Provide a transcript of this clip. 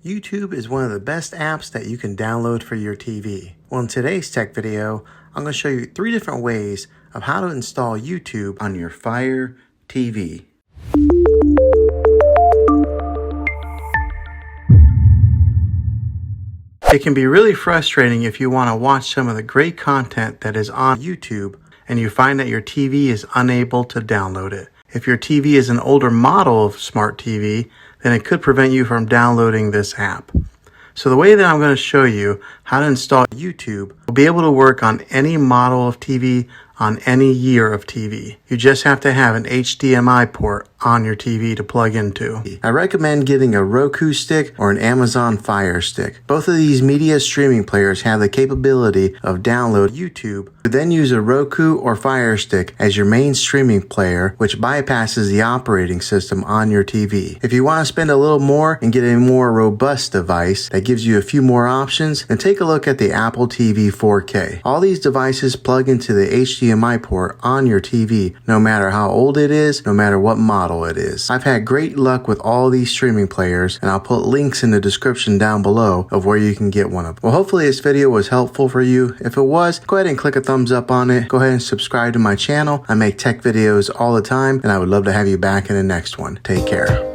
YouTube is one of the best apps that you can download for your TV. Well, in today's tech video, I'm going to show you 3 different ways of how to install YouTube on your Fire TV. It can be really frustrating if you want to watch some of the great content that is on YouTube and you find that your TV is unable to download it. If your TV is an older model of smart TV, then it could prevent you from downloading this app. So the way that I'm going to show you how to install YouTube will be able to work on any model of TV on any year of TV. You just have to have an HDMI port on your TV to plug into. I recommend getting a Roku stick or an Amazon Fire stick. Both of these media streaming players have the capability of download YouTube. Then use a Roku or Fire stick as your main streaming player, which bypasses the operating system on your TV. If you want to spend a little more and get a more robust device that gives you a few more options, then take a look at the Apple TV 4K. All these devices plug into the HDMI port on your TV, no matter how old it is, no matter what model it is. I've had great luck with all these streaming players, and I'll put links in the description down below of where you can get one of them. Well, hopefully this video was helpful for you. If it was, go ahead and click a thumbs up on it. Go ahead and subscribe to my channel. I make tech videos all the time, and I would love to have you back in the next one. Take care.